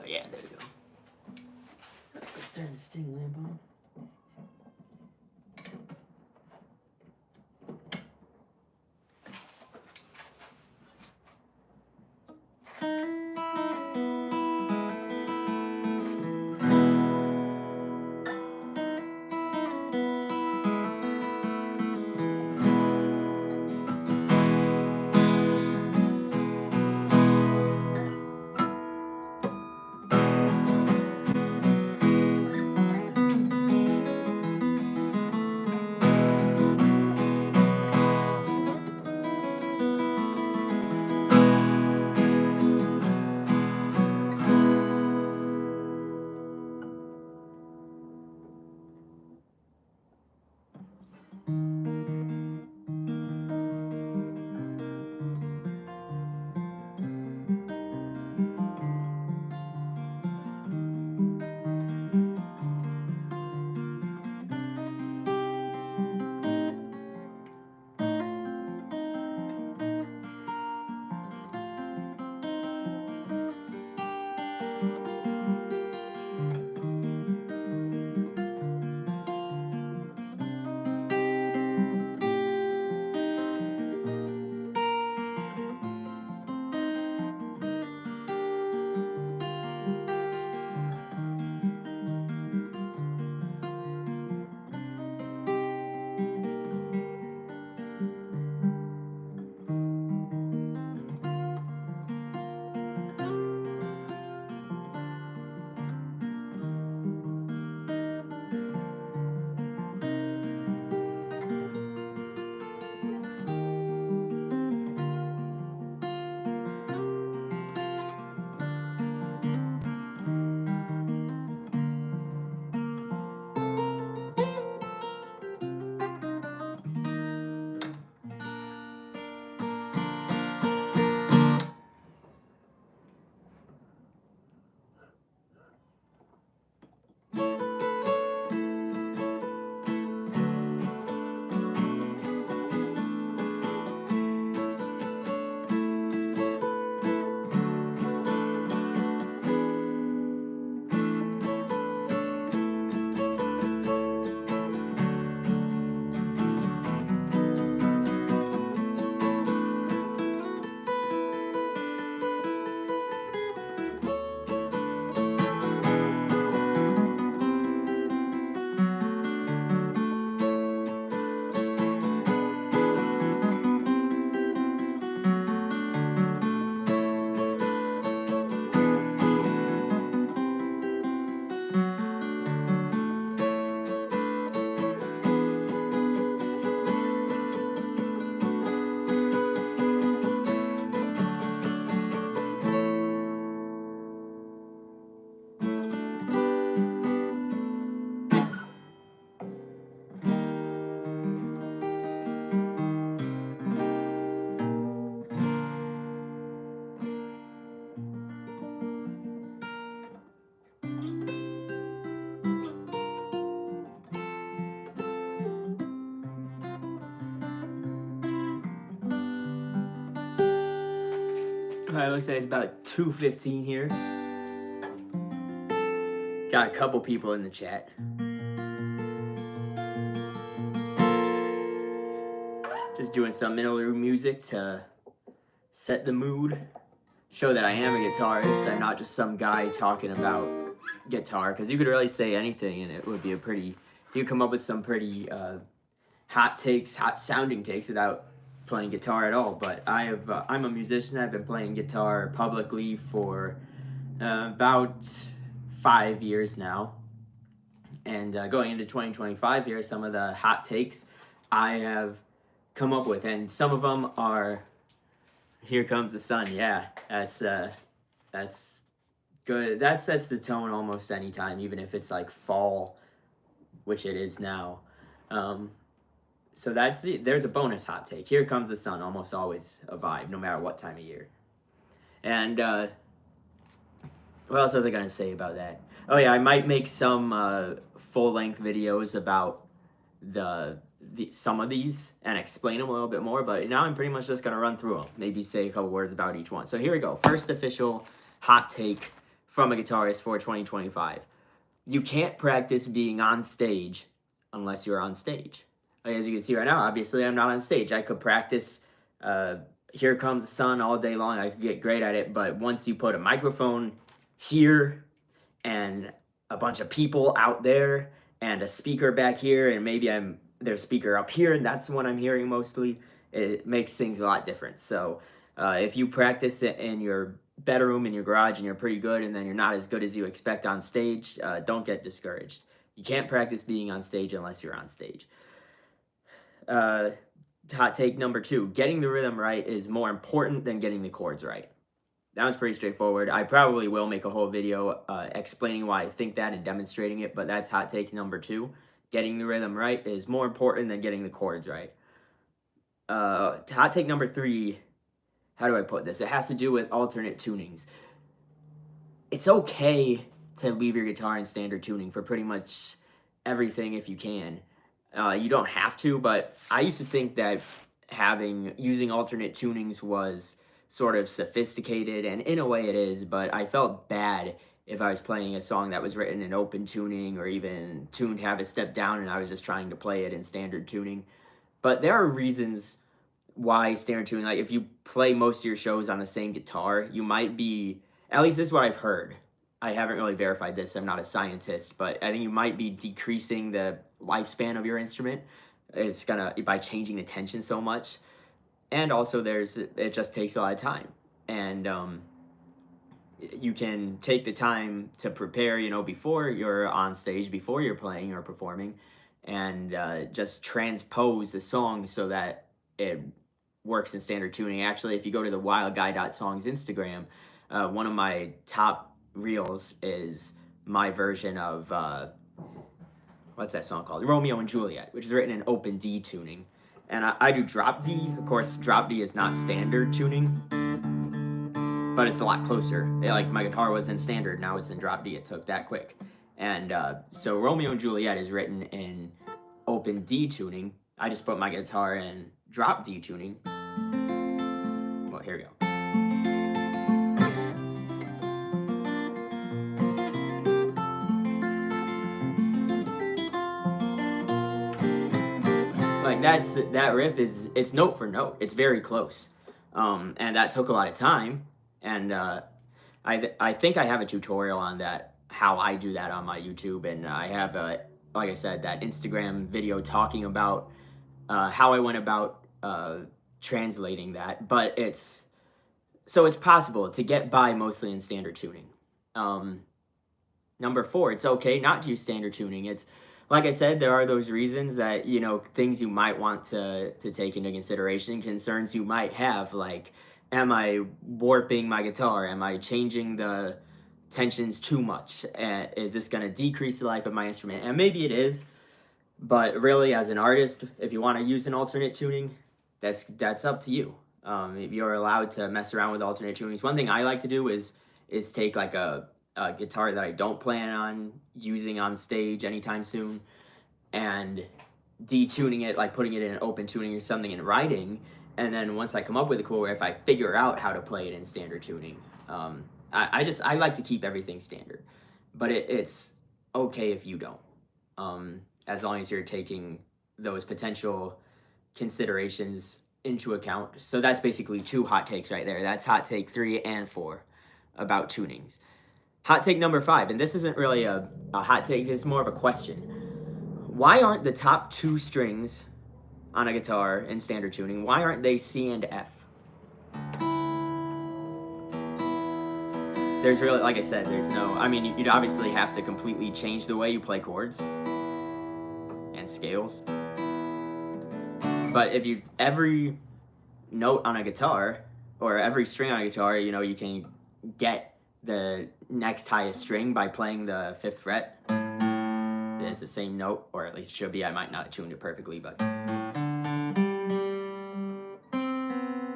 Yeah, there we go. Let's turn the sting lamp on. Alright, looks like it's about 2:15 here. Got a couple people in the chat. Just doing some interlude music to set the mood. Show that I am a guitarist. I'm not just some guy talking about guitar, because you could really say anything and it would be a pretty, you come up with some pretty hot takes, hot sounding takes without playing guitar at all. But I'm a musician. I've been playing guitar publicly for about 5 years now, and going into 2025 here, some of the hot takes I have come up with, and some of them are "Here Comes the Sun." Yeah, that's good. That sets the tone almost any time, even if it's like fall, which it is now. So there's a bonus hot take. "Here Comes the Sun," almost always a vibe, no matter what time of year. And what else was I gonna say about that? Oh yeah, I might make some full-length videos about the some of these and explain them a little bit more, but now I'm pretty much just going to run through them, maybe say a couple words about each one. So here we go. First official hot take from a guitarist for 2025. You can't practice being on stage unless you're on stage. As you can see right now, obviously I'm not on stage. I could practice Here Comes the Sun all day long. I could get great at it, but once you put a microphone here and a bunch of people out there and a speaker back here, and maybe there's a speaker up here, and that's what I'm hearing mostly, it makes things a lot different. So if you practice it in your bedroom, in your garage, and you're pretty good, and then you're not as good as you expect on stage, don't get discouraged. You can't practice being on stage unless you're on stage. Hot take number 2, getting the rhythm right is more important than getting the chords right. That was pretty straightforward. I probably will make a whole video explaining why I think that and demonstrating it, but that's hot take number 2. Getting the rhythm right is more important than getting the chords right. Hot take number 3, how do I put this? It has to do with alternate tunings. It's okay to leave your guitar in standard tuning for pretty much everything if you can. You don't have to, but I used to think that using alternate tunings was sort of sophisticated, and in a way it is, but I felt bad if I was playing a song that was written in open tuning or even tuned half a step down and I was just trying to play it in standard tuning. But there are reasons why standard tuning, like if you play most of your shows on the same guitar, you might be, at least this is what I've heard. I haven't really verified this, I'm not a scientist, but I think you might be decreasing the lifespan of your instrument. It's by changing the tension so much. And also it just takes a lot of time. And you can take the time to prepare, before you're on stage, before you're playing or performing, and just transpose the song so that it works in standard tuning. Actually, if you go to the wildguy.songs Instagram, one of my top reels is my version of, what's that song called? Romeo and Juliet, which is written in open D tuning. And I do drop D. Of course, drop D is not standard tuning, but it's a lot closer. Like my guitar was in standard, now it's in drop D. It took that quick. And so Romeo and Juliet is written in open D tuning. I just put my guitar in drop D tuning. Well, here we go. Like that riff it's note for note. It's very close, and that took a lot of time. And I think I have a tutorial on that, how I do that on my YouTube, and I have like I said, that Instagram video talking about how I went about translating that. But it's possible to get by mostly in standard tuning. Number 4, it's okay not to use standard tuning. It's like I said, there are those reasons that, things you might want to take into consideration, concerns you might have, like, am I warping my guitar? Am I changing the tensions too much? Is this going to decrease the life of my instrument? And maybe it is, but really, as an artist, if you want to use an alternate tuning, that's up to you. You're allowed to mess around with alternate tunings. One thing I like to do is take like a guitar that I don't plan on using on stage anytime soon and detuning it, like putting it in an open tuning or something and writing, and then once I come up with a cool riff, I figure out how to play it in standard tuning. I like to keep everything standard, but it's okay if you don't, as long as you're taking those potential considerations into account. So that's basically 2 hot takes right there. That's hot take 3 and 4 about tunings. Hot take number 5, and this isn't really a hot take, this is more of a question. Why aren't the top 2 strings on a guitar in standard tuning, why aren't they C and F? There's really, like I said, there's no, you'd obviously have to completely change the way you play chords and scales. But if every note on a guitar, or every string on a guitar, you can get the next highest string by playing the 5th fret. It's the same note, or at least it should be. I might not have tuned it perfectly, but.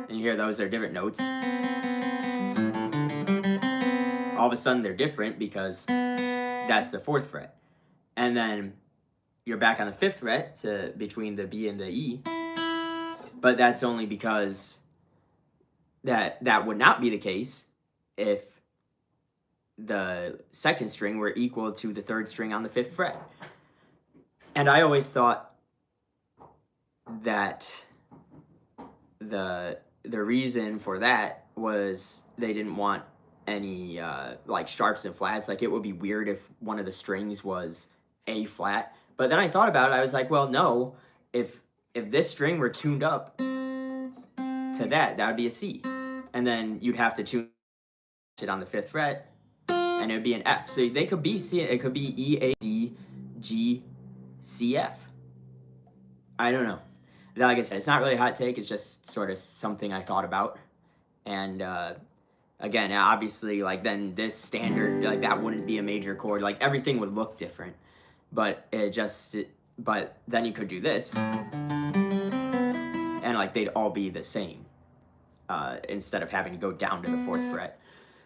And you hear those are different notes. All of a sudden they're different because that's the 4th fret. And then you're back on the 5th fret between the B and the E, but that's only because that would not be the case if the 2nd string were equal to the 3rd string on the 5th fret. And I always thought that the reason for that was they didn't want any like sharps and flats. Like, it would be weird if one of the strings was A flat. But then I thought about it. I was like, well, no. If this string were tuned up to that would be a C, and then you'd have to tune it on the 5th fret, and it would be an F. So they could be C. It could be E, A, D, G, C, F. I don't know. Like I said, it's not really a hot take. It's just sort of something I thought about. And again, obviously, like, then this standard, like, that wouldn't be a major chord. Like, everything would look different. But but then you could do this, and like they'd all be the same instead of having to go down to the 4th fret.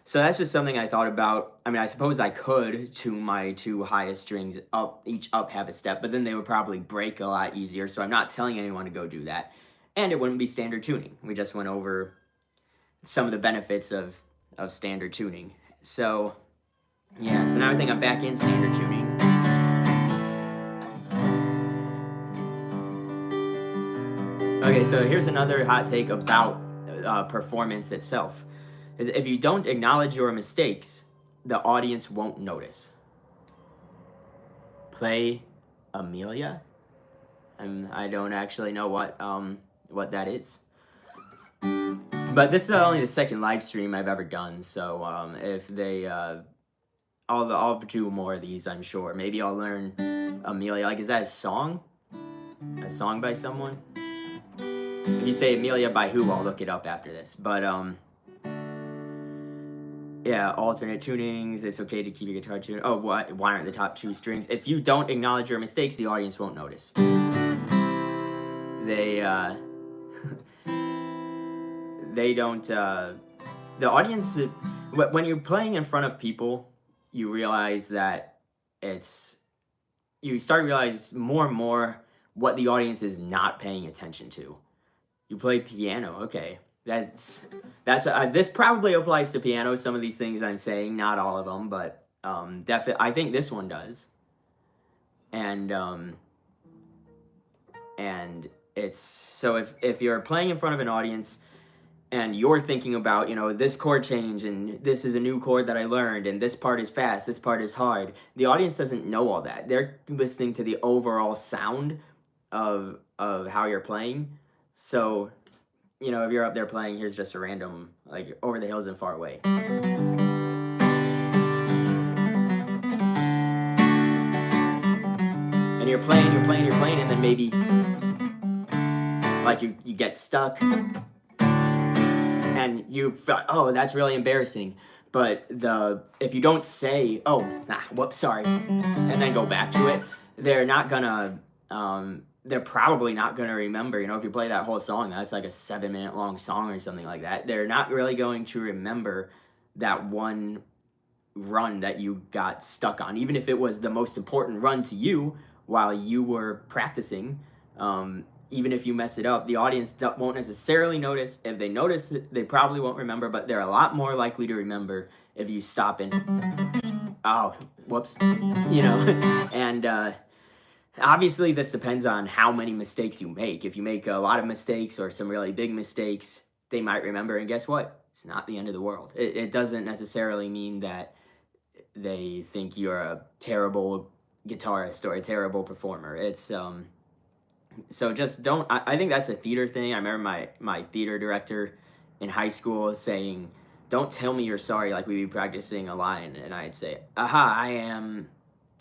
So that's just something I thought about. I mean, I suppose I could tune my 2 highest strings up, each up have a step, but then they would probably break a lot easier. So I'm not telling anyone to go do that, and it wouldn't be standard tuning. We just went over some of the benefits of standard tuning. So yeah, so now I think I'm back in standard tuning. Okay, so here's another hot take about performance itself. Is if you don't acknowledge your mistakes, the audience won't notice. Play Amelia? I don't actually know what that is. But this is only the 2nd live stream I've ever done, so if they I'll do more of these, I'm sure. Maybe I'll learn Amelia. Like, is that a song? A song by someone? If you say Amelia by who, I'll look it up after this. But yeah, alternate tunings. It's okay to keep your guitar tuned. Oh, why aren't the top 2 strings? If you don't acknowledge your mistakes, the audience won't notice. They they don't. The audience, when you're playing in front of people, you realize that you start to realize more and more what the audience is not paying attention to. You play piano, okay. That's what this probably applies to piano. Some of these things I'm saying, not all of them, but definitely I think this one does. And it's so if you're playing in front of an audience and you're thinking about, you know, this chord change and this is a new chord that I learned and this part is fast, this part is hard. The audience doesn't know all that. They're listening to the overall sound of how you're playing. So, you know, if you're up there playing, here's just a random, like, Over the Hills and Far Away. And you're playing, and then maybe, like, you get stuck, and you feel, oh, that's really embarrassing. But if you don't say, oh, whoops, sorry, and then go back to it, they're probably not gonna remember. You know, if you play that whole song, that's like a 7-minute long song or something like that. They're not really going to remember that one run that you got stuck on, even if it was the most important run to you while you were practicing. Even if you mess it up, the audience won't necessarily notice. If they notice it, they probably won't remember, but they're a lot more likely to remember if you stop and, oh, whoops, you know, and obviously this depends on how many mistakes you make. If you make a lot of mistakes or some really big mistakes, they might remember, and guess what? It's not the end of the world. It doesn't necessarily mean that they think you're a terrible guitarist or a terrible performer. It's so just don't. I think that's a theater thing. I remember my theater director in high school saying, "Don't tell me you're sorry." Like, we'd be practicing a line, and I'd say, "Aha, I am.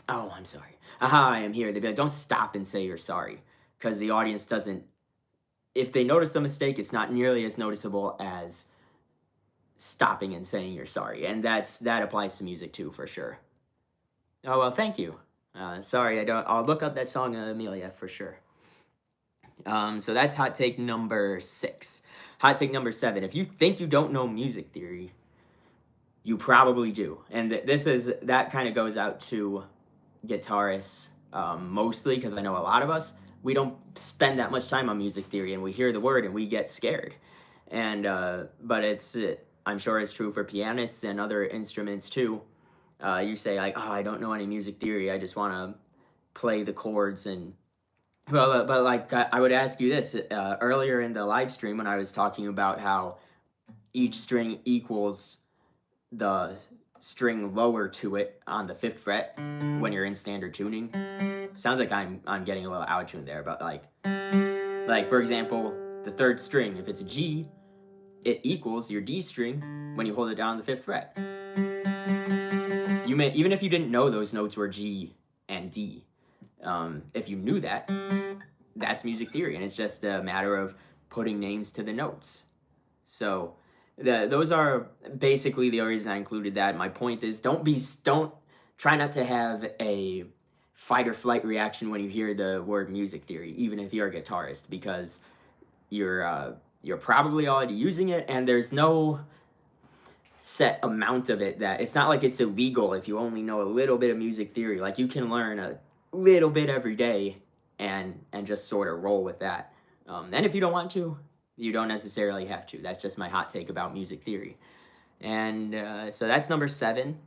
Oh, I'm sorry. Aha, I am here." They'd be like, "Don't stop and say you're sorry," because the audience doesn't. If they notice a mistake, it's not nearly as noticeable as stopping and saying you're sorry, and that applies to music too, for sure. Oh well, thank you. Sorry, I'll look up that song, Amelia, for sure. So that's hot take number 6. Hot take number 7. If you think you don't know music theory, you probably do. And that kind of goes out to guitarists mostly because I know a lot of us, we don't spend that much time on music theory, and we hear the word and we get scared. And but I'm sure it's true for pianists and other instruments too. You say like, oh, I don't know any music theory. I just want to play the chords and well, but like I would ask you this earlier in the live stream when I was talking about how each string equals the string lower to it on the 5th fret when you're in standard tuning. Sounds like I'm getting a little out of tune there, but like for example, the 3rd string, if it's a G, it equals your D string when you hold it down on the 5th fret. You may, even if you didn't know those notes were G and D, if you knew that, that's music theory, and it's just a matter of putting names to the notes. So those are basically the reason I included that. My point is, don't try not to have a fight or flight reaction when you hear the word music theory, even if you're a guitarist, because you're probably already using it, and there's no set amount of it that it's not like it's illegal if you only know a little bit of music theory. Like you can learn a little bit every day and just sort of roll with that. And if you don't want to, you don't necessarily have to. That's just my hot take about music theory. And so that's number 7.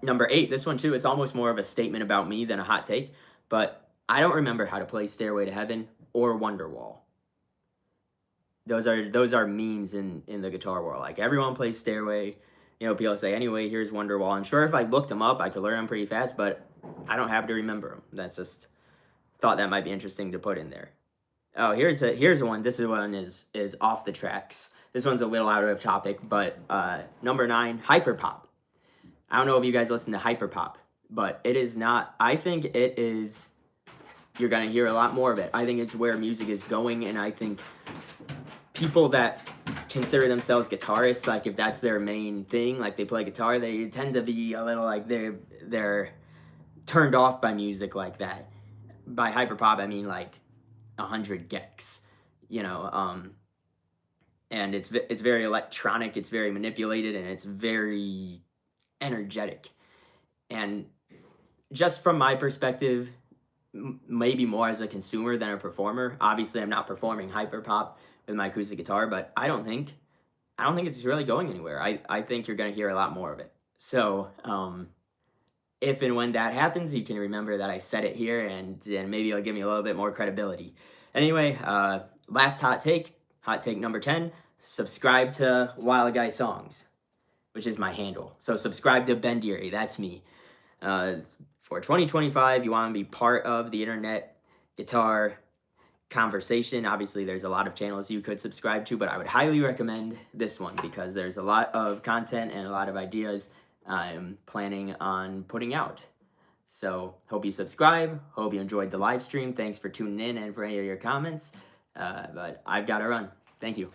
Number 8, this one too, it's almost more of a statement about me than a hot take, but I don't remember how to play Stairway to Heaven or Wonderwall. Those are memes in the guitar world. Like everyone plays Stairway. You know, people say, anyway, here's Wonderwall. I'm sure if I looked them up, I could learn them pretty fast, but I don't have to remember them. That's just thought that might be interesting to put in there. Oh, here's one. This one is off the tracks. This one's a little out of topic, but number 9, hyperpop. I don't know if you guys listen to hyperpop, but it is not. I think it is. You're gonna hear a lot more of it. I think it's where music is going, and I think people that consider themselves guitarists, like if that's their main thing, like they play guitar, they tend to be a little like they're turned off by music like that. By hyperpop, I mean like 100 gecs, you know, and it's very electronic, it's very manipulated, and it's very energetic. And just from my perspective, maybe more as a consumer than a performer. Obviously, I'm not performing hyperpop with my acoustic guitar, but I don't think it's really going anywhere. I think you're going to hear a lot more of it. So, if and when that happens, you can remember that I said it here, and maybe it'll give me a little bit more credibility. Anyway, last hot take number 10, subscribe to Wild Guy Songs, which is my handle. So subscribe to Ben Deary, that's me. For 2025, you want to be part of the internet guitar conversation. Obviously, there's a lot of channels you could subscribe to, but I would highly recommend this one because there's a lot of content and a lot of ideas I'm planning on putting out. So hope you subscribe. Hope you enjoyed the live stream. Thanks for tuning in and for any of your comments. But I've got to run. Thank you.